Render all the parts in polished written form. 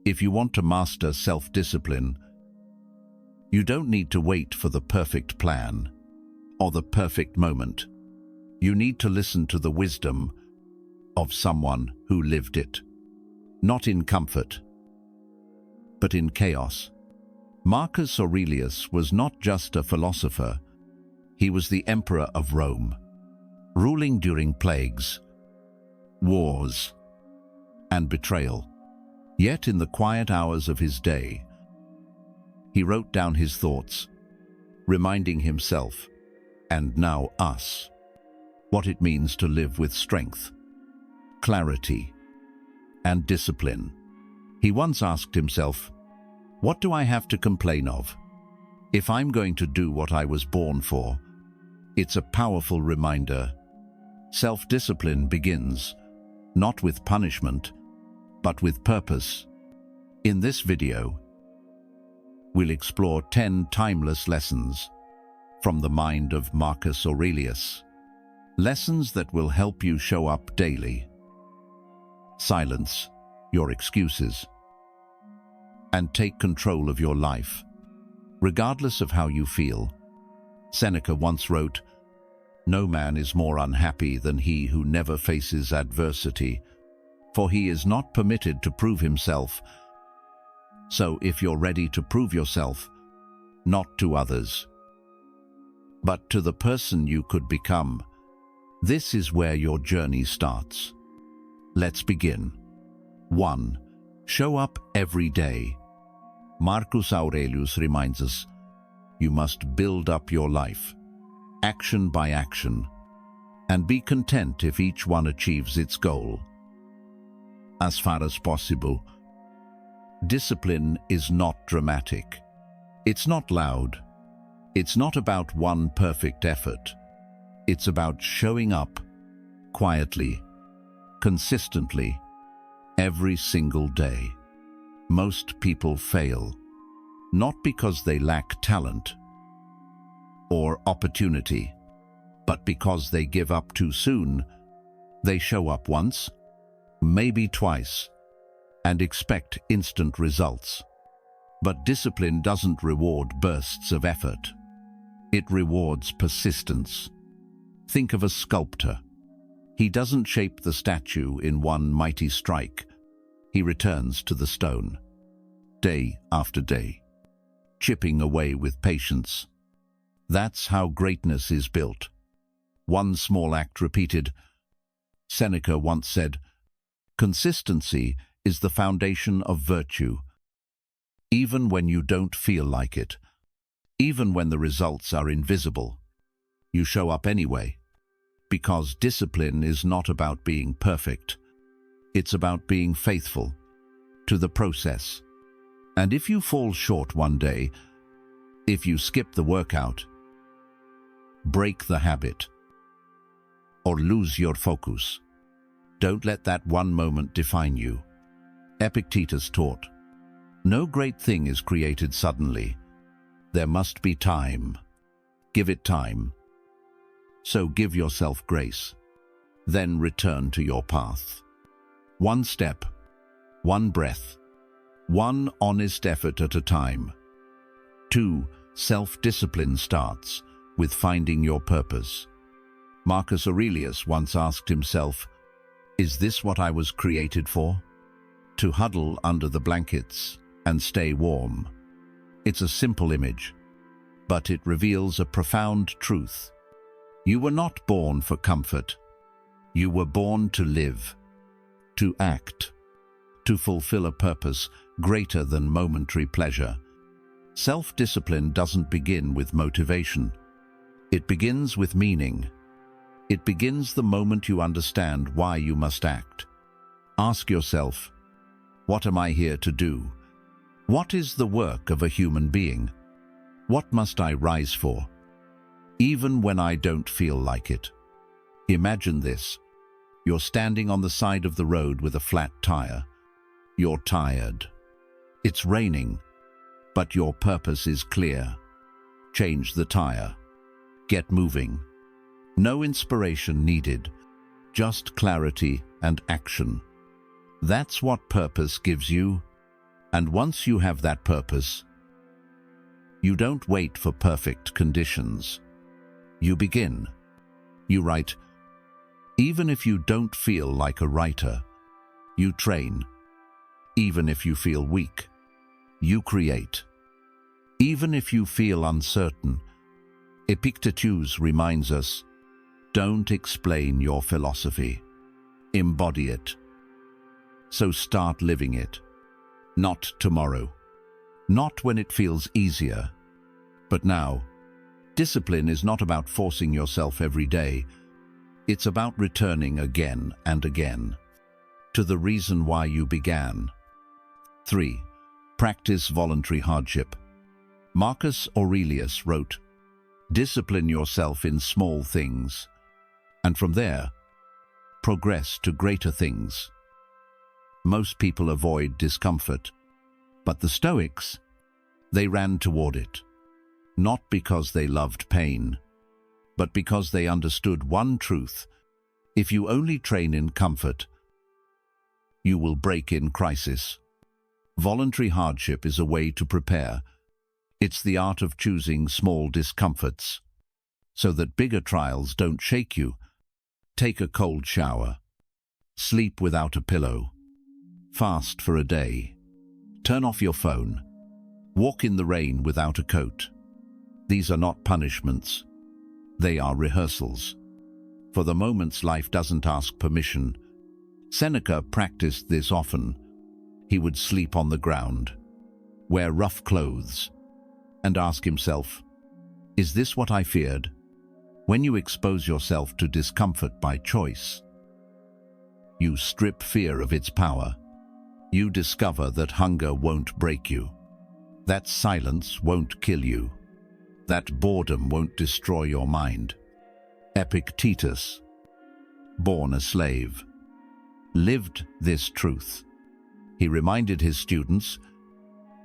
If you want to master self-discipline, you don't need to wait for the perfect plan or the perfect moment. You need to listen to the wisdom of someone who lived it, not in comfort, but in chaos. Marcus Aurelius was not just a philosopher, he was the emperor of Rome, ruling during plagues, wars, and betrayal. Yet in the quiet hours of his day, he wrote down his thoughts, reminding himself, and now us, what it means to live with strength, clarity, and discipline. He once asked himself, "What do I have to complain of? If I'm going to do what I was born for." It's a powerful reminder. Self-discipline begins not with punishment, but with purpose. In this video, we'll explore 10 timeless lessons from the mind of Marcus Aurelius. Lessons that will help you show up daily. Silence your excuses and take control of your life, regardless of how you feel. Seneca once wrote, "No man is more unhappy than he who never faces adversity, for he is not permitted to prove himself." So if you're ready to prove yourself, not to others, but to the person you could become, this is where your journey starts. Let's begin. 1. Show up every day. Marcus Aurelius reminds us, you must build up your life, action by action, and be content if each one achieves its goal. As far as possible, discipline is not dramatic. It's not loud. It's not about one perfect effort. It's about showing up quietly, consistently, every single day. Most people fail, not because they lack talent or opportunity, but because they give up too soon. They show up once, maybe twice, and expect instant results. But discipline doesn't reward bursts of effort. It rewards persistence. Think of a sculptor. He doesn't shape the statue in one mighty strike. He returns to the stone, day after day, chipping away with patience. That's how greatness is built. One small act repeated. Seneca once said, "Consistency is the foundation of virtue." Even when you don't feel like it, even when the results are invisible, you show up anyway. Because discipline is not about being perfect. It's about being faithful to the process. And if you fall short one day, if you skip the workout, break the habit, or lose your focus, don't let that one moment define you. Epictetus taught, no great thing is created suddenly. There must be time. Give it time. So give yourself grace. Then return to your path. One step, one breath, one honest effort at a time. 2. Self-discipline starts with finding your purpose. Marcus Aurelius once asked himself, is this what I was created for? To huddle under the blankets and stay warm. It's a simple image, but it reveals a profound truth. You were not born for comfort. You were born to live, to act, to fulfill a purpose greater than momentary pleasure. Self-discipline doesn't begin with motivation. It begins with meaning. It begins the moment you understand why you must act. Ask yourself, what am I here to do? What is the work of a human being? What must I rise for? Even when I don't feel like it. Imagine this. You're standing on the side of the road with a flat tire. You're tired. It's raining, but your purpose is clear. Change the tire. Get moving. No inspiration needed, just clarity and action. That's what purpose gives you. And once you have that purpose, you don't wait for perfect conditions. You begin. You write. Even if you don't feel like a writer, you train. Even if you feel weak, you create. Even if you feel uncertain, Epictetus reminds us, don't explain your philosophy. Embody it. So start living it. Not tomorrow. Not when it feels easier. But now. Discipline is not about forcing yourself every day. It's about returning again and again to the reason why you began. 3. Practice voluntary hardship. Marcus Aurelius wrote, "Discipline yourself in small things, and from there, progress to greater things." Most people avoid discomfort, but the Stoics, they ran toward it, not because they loved pain, but because they understood one truth: if you only train in comfort, you will break in crisis. Voluntary hardship is a way to prepare. It's the art of choosing small discomforts, so that bigger trials don't shake you. Take a cold shower. Sleep without a pillow. Fast for a day. Turn off your phone. Walk in the rain without a coat. These are not punishments. They are rehearsals. For the moments life doesn't ask permission. Seneca practiced this often. He would sleep on the ground, wear rough clothes, and ask himself, is this what I feared? When you expose yourself to discomfort by choice, you strip fear of its power. You discover that hunger won't break you, that silence won't kill you, that boredom won't destroy your mind. Epictetus, born a slave, lived this truth. He reminded his students,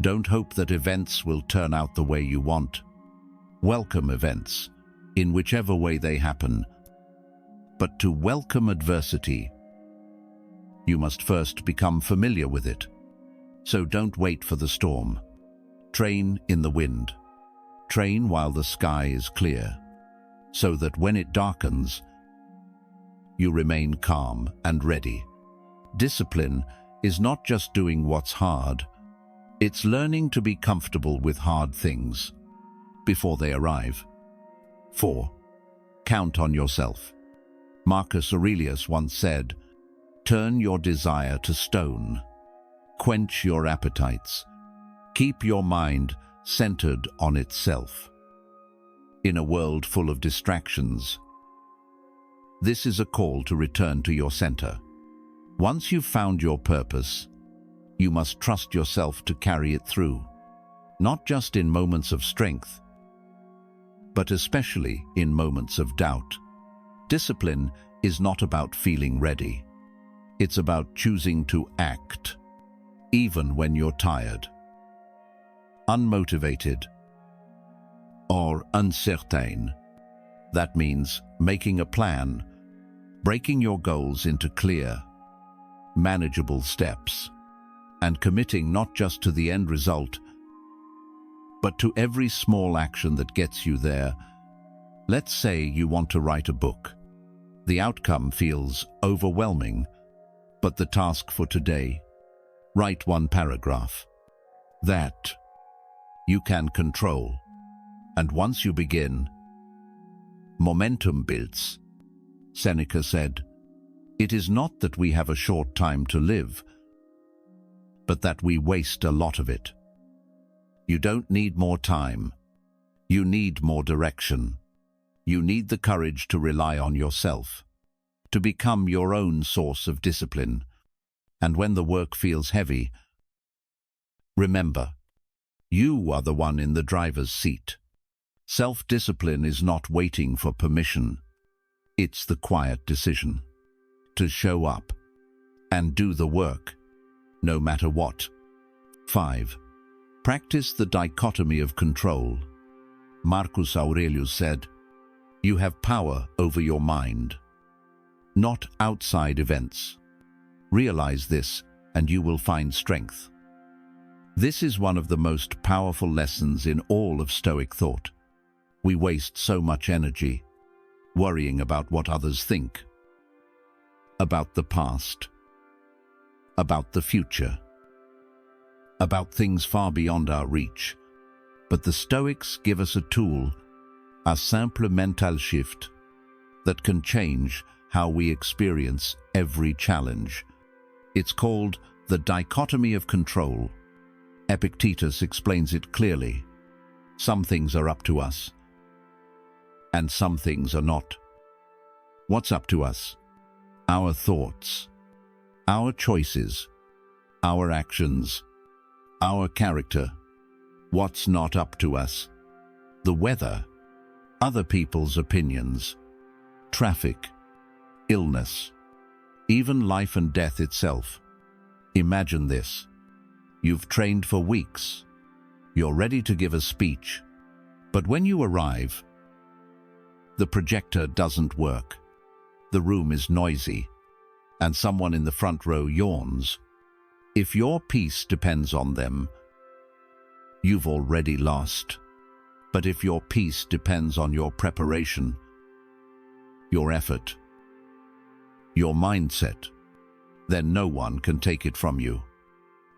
don't hope that events will turn out the way you want. Welcome events, in whichever way they happen. But to welcome adversity, you must first become familiar with it. So don't wait for the storm. Train in the wind. Train while the sky is clear, so that when it darkens, you remain calm and ready. Discipline is not just doing what's hard. It's learning to be comfortable with hard things before they arrive. 4. Count on yourself. Marcus Aurelius once said, turn your desire to stone. Quench your appetites. Keep your mind centered on itself. In a world full of distractions, this is a call to return to your center. Once you've found your purpose, you must trust yourself to carry it through, not just in moments of strength, but especially in moments of doubt. Discipline is not about feeling ready. It's about choosing to act, even when you're tired, unmotivated, or uncertain. That means making a plan, breaking your goals into clear, manageable steps, and committing not just to the end result, but to every small action that gets you there. Let's say you want to write a book. The outcome feels overwhelming, but the task for today, write one paragraph. That you can control. And once you begin, momentum builds. Seneca said, it is not that we have a short time to live, but that we waste a lot of it. You don't need more time. You need more direction. You need the courage to rely on yourself, to become your own source of discipline. And when the work feels heavy, remember, you are the one in the driver's seat. Self-discipline is not waiting for permission. It's the quiet decision to show up and do the work, no matter what. 5. Practice the dichotomy of control. Marcus Aurelius said, you have power over your mind, not outside events. Realize this, and you will find strength. This is one of the most powerful lessons in all of Stoic thought. We waste so much energy worrying about what others think, about the past, about the future, about things far beyond our reach. But the Stoics give us a tool, a simple mental shift, that can change how we experience every challenge. It's called the dichotomy of control. Epictetus explains it clearly. Some things are up to us, and some things are not. What's up to us? Our thoughts, our choices, our actions, our character. What's not up to us? The weather, other people's opinions, traffic, illness, even life and death itself. Imagine this. You've trained for weeks. You're ready to give a speech. But when you arrive, the projector doesn't work. The room is noisy, and someone in the front row yawns. If your peace depends on them, you've already lost. But if your peace depends on your preparation, your effort, your mindset, then no one can take it from you.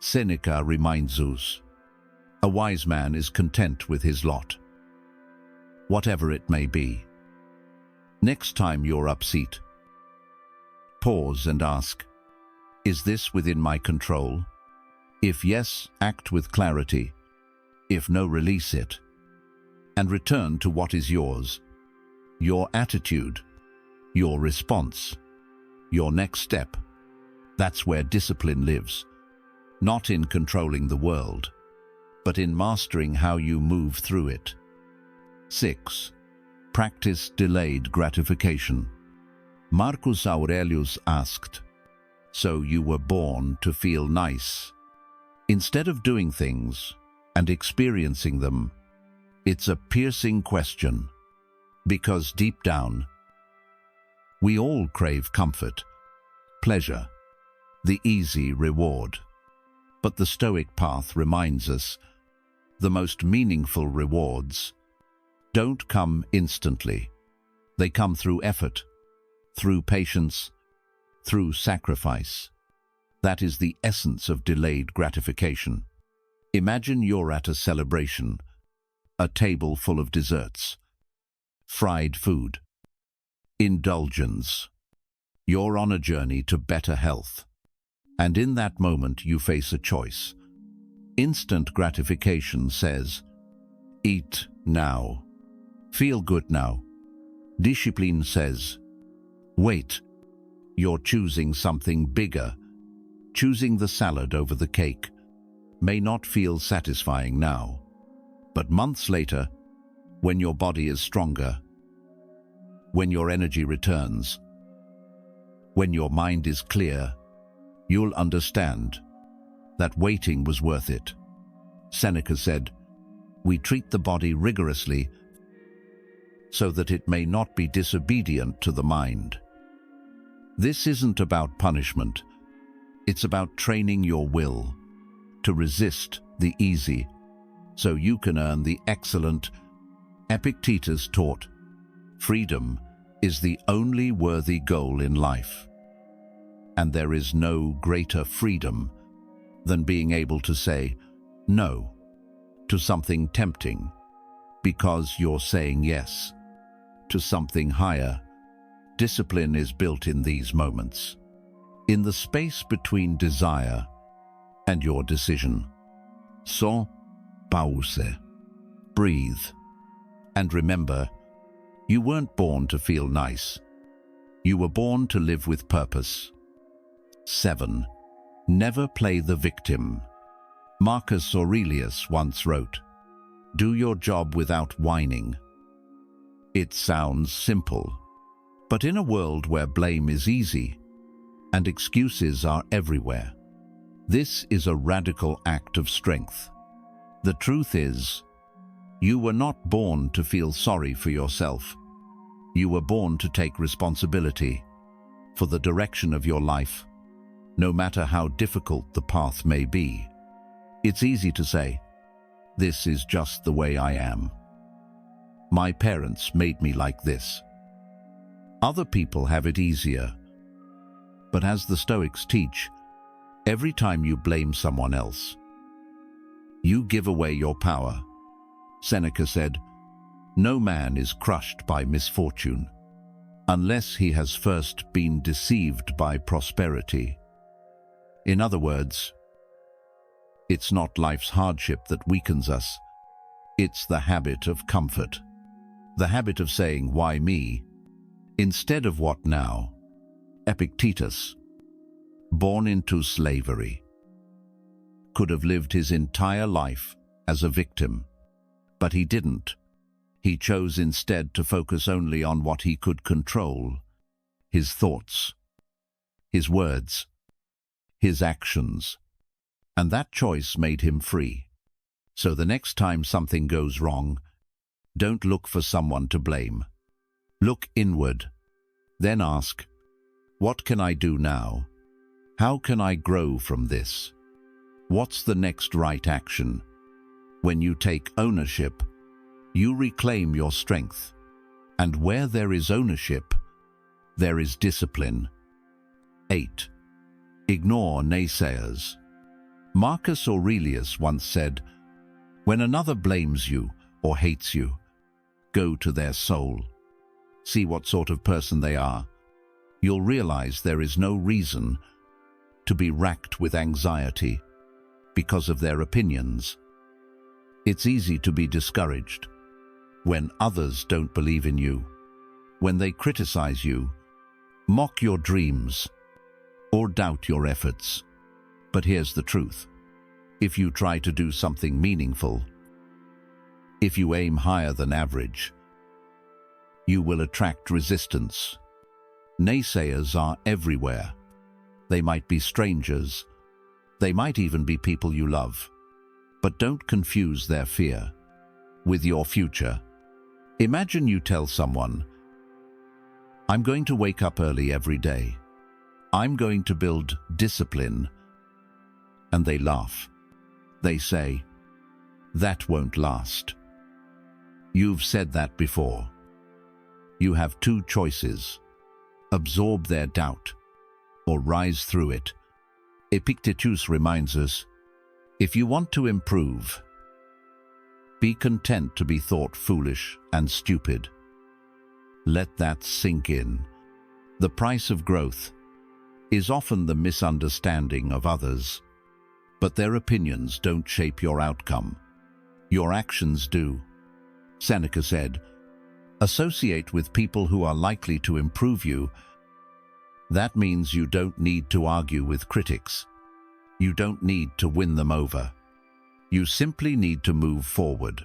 Seneca reminds us, a wise man is content with his lot, whatever it may be. Next time you're upset, pause and ask, is this within my control? If yes, act with clarity. If no, release it, and return to what is yours. Your attitude, your response, your next step. That's where discipline lives. Not in controlling the world, but in mastering how you move through it. 6. Practice delayed gratification. Marcus Aurelius asked, so you were born to feel nice? Instead of doing things and experiencing them, it's a piercing question, because deep down, we all crave comfort, pleasure, the easy reward. But the Stoic path reminds us, the most meaningful rewards don't come instantly. They come through effort, through patience, through sacrifice. That is the essence of delayed gratification. Imagine you're at a celebration, a table full of desserts, fried food, indulgence. You're on a journey to better health. And in that moment you face a choice. Instant gratification says, eat now, feel good now. Discipline says, wait. You're choosing something bigger. Choosing the salad over the cake may not feel satisfying now, but months later, when your body is stronger, when your energy returns, when your mind is clear, you'll understand that waiting was worth it. Seneca said, we treat the body rigorously so that it may not be disobedient to the mind. This isn't about punishment. It's about training your will to resist the easy so you can earn the excellent. Epictetus taught, freedom is the only worthy goal in life. And there is no greater freedom than being able to say no to something tempting because you're saying yes to something higher. Discipline is built in these moments, in the space between desire and your decision. So, pause, breathe, and remember, you weren't born to feel nice. You were born to live with purpose. 7. Never play the victim. Marcus Aurelius once wrote, do your job without whining. It sounds simple, but in a world where blame is easy and excuses are everywhere, this is a radical act of strength. The truth is, you were not born to feel sorry for yourself. You were born to take responsibility for the direction of your life, no matter how difficult the path may be. It's easy to say, "This is just the way I am. My parents made me like this." Other people have it easier. But as the Stoics teach, every time you blame someone else, you give away your power. Seneca said, "No man is crushed by misfortune unless he has first been deceived by prosperity." In other words, it's not life's hardship that weakens us. It's the habit of comfort. The habit of saying, "Why me?" instead of "What now?" Epictetus, born into slavery, could have lived his entire life as a victim, but he didn't. He chose instead to focus only on what he could control: his thoughts, his words, his actions. And that choice made him free. So the next time something goes wrong, don't look for someone to blame. Look inward. Then ask, what can I do now? How can I grow from this? What's the next right action? When you take ownership, you reclaim your strength. And where there is ownership, there is discipline. 8. Ignore naysayers. Marcus Aurelius once said, "When another blames you or hates you, go to their soul. See what sort of person they are. You'll realize there is no reason to be racked with anxiety because of their opinions." It's easy to be discouraged when others don't believe in you, when they criticize you, mock your dreams, or doubt your efforts. But here's the truth. If you try to do something meaningful, if you aim higher than average, you will attract resistance. Naysayers are everywhere. They might be strangers. They might even be people you love. But don't confuse their fear with your future. Imagine you tell someone, "I'm going to wake up early every day. I'm going to build discipline." And they laugh. They say, "That won't last." You've said that before. You have two choices: absorb their doubt or rise through it. Epictetus reminds us, if you want to improve, be content to be thought foolish and stupid. Let that sink in. The price of growth is often the misunderstanding of others, but their opinions don't shape your outcome. Your actions do. Seneca said, "Associate with people who are likely to improve you." That means you don't need to argue with critics. You don't need to win them over. You simply need to move forward.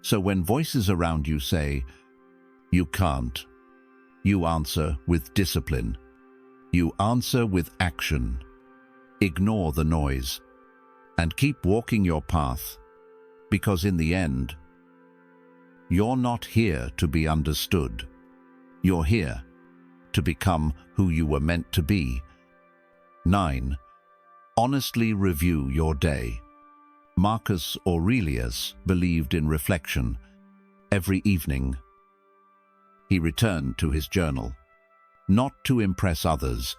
So when voices around you say, "You can't," you answer with discipline. You answer with action. Ignore the noise and keep walking your path, because in the end, you're not here to be understood. You're here to become who you were meant to be. 9. Honestly review your day. Marcus Aurelius believed in reflection. Every evening, he returned to his journal, not to impress others,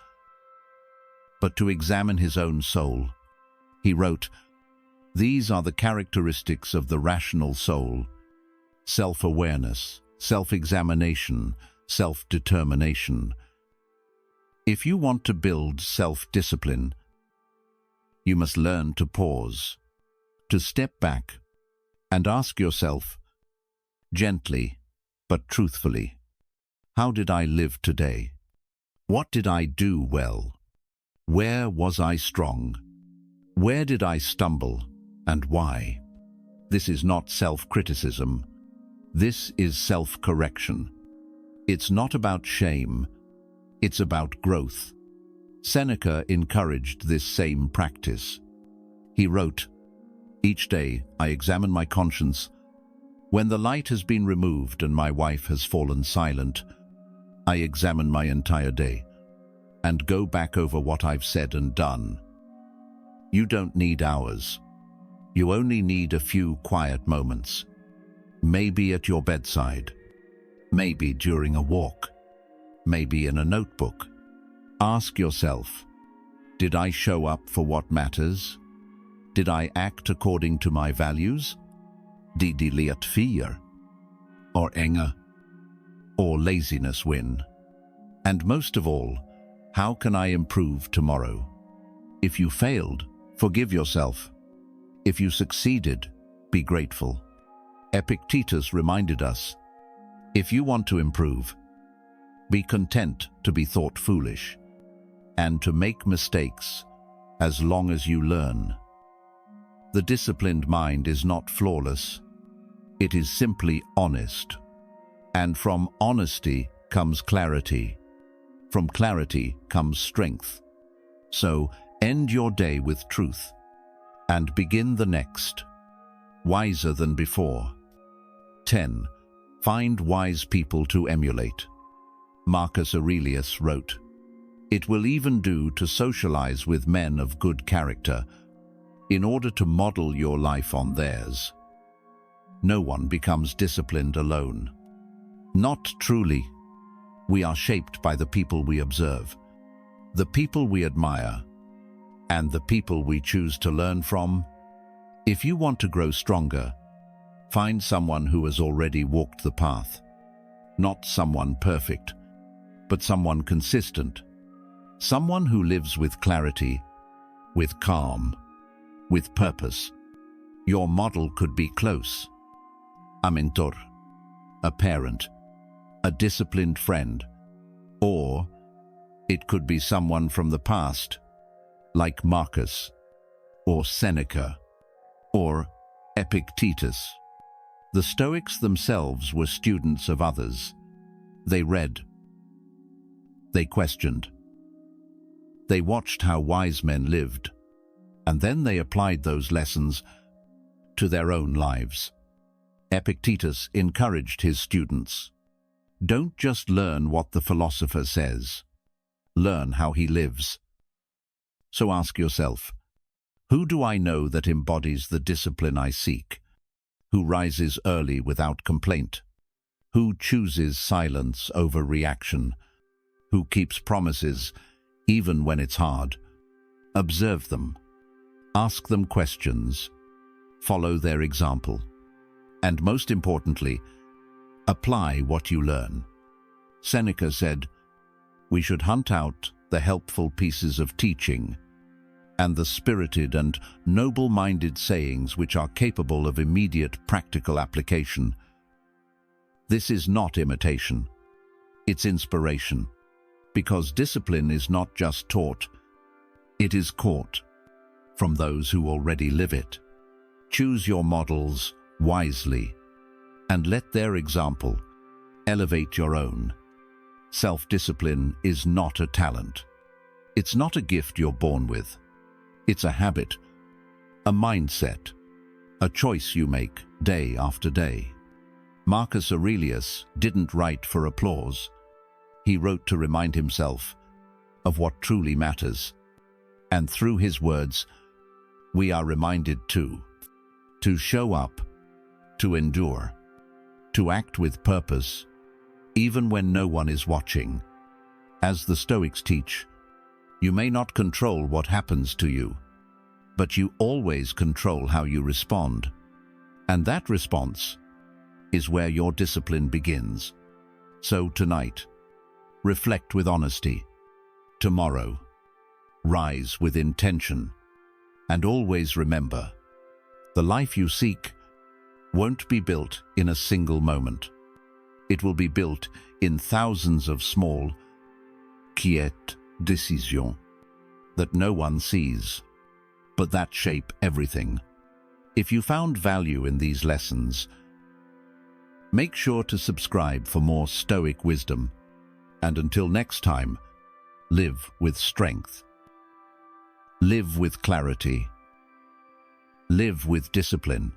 but to examine his own soul. He wrote, "These are the characteristics of the rational soul: self-awareness, self-examination, self-determination." If you want to build self-discipline, you must learn to pause, to step back, and ask yourself, gently but truthfully, how did I live today? What did I do well? Where was I strong? Where did I stumble, and why? This is not self-criticism. This is self-correction. It's not about shame. It's about growth. Seneca encouraged this same practice. He wrote, "Each day I examine my conscience. When the light has been removed and my wife has fallen silent, I examine my entire day and go back over what I've said and done." You don't need hours. You only need a few quiet moments. Maybe at your bedside. Maybe during a walk. Maybe in a notebook. Ask yourself, did I show up for what matters? Did I act according to my values? Did liet fear? Or anger? Or laziness win? And most of all, how can I improve tomorrow? If you failed, forgive yourself. If you succeeded, be grateful. Epictetus reminded us, if you want to improve, be content to be thought foolish and to make mistakes as long as you learn. The disciplined mind is not flawless. It is simply honest. And from honesty comes clarity. From clarity comes strength. So end your day with truth and begin the next, wiser than before. 10. Find wise people to emulate. Marcus Aurelius wrote, "It will even do to socialize with men of good character in order to model your life on theirs." No one becomes disciplined alone. Not truly. We are shaped by the people we observe, the people we admire, and the people we choose to learn from. If you want to grow stronger, find someone who has already walked the path. Not someone perfect, but someone consistent. Someone who lives with clarity, with calm, with purpose. Your model could be close. A mentor, a parent, a disciplined friend, or it could be someone from the past, like Marcus, or Seneca, or Epictetus. The Stoics themselves were students of others. They read. They questioned. They watched how wise men lived, and then they applied those lessons to their own lives. Epictetus encouraged his students. Don't just learn what the philosopher says. Learn how he lives. So ask yourself, who do I know that embodies the discipline I seek? Who rises early without complaint? Who chooses silence over reaction? Who keeps promises even when it's hard? Observe them. Ask them questions. Follow their example. And most importantly, apply what you learn. Seneca said, "We should hunt out the helpful pieces of teaching and the spirited and noble-minded sayings which are capable of immediate practical application." This is not imitation. It's inspiration. Because discipline is not just taught, it is caught from those who already live it. Choose your models wisely and let their example elevate your own. Self-discipline is not a talent. It's not a gift you're born with. It's a habit, a mindset, a choice you make day after day. Marcus Aurelius didn't write for applause. He wrote to remind himself of what truly matters. And through his words, we are reminded to show up, to endure, to act with purpose, even when no one is watching. As the Stoics teach, you may not control what happens to you, but you always control how you respond. And that response is where your discipline begins. So tonight, reflect with honesty. Tomorrow, rise with intention. And always remember, the life you seek won't be built in a single moment. It will be built in thousands of small, quiet decisions that no one sees, but that shape everything. If you found value in these lessons, make sure to subscribe for more Stoic wisdom. And until next time, live with strength. Live with clarity. Live with discipline.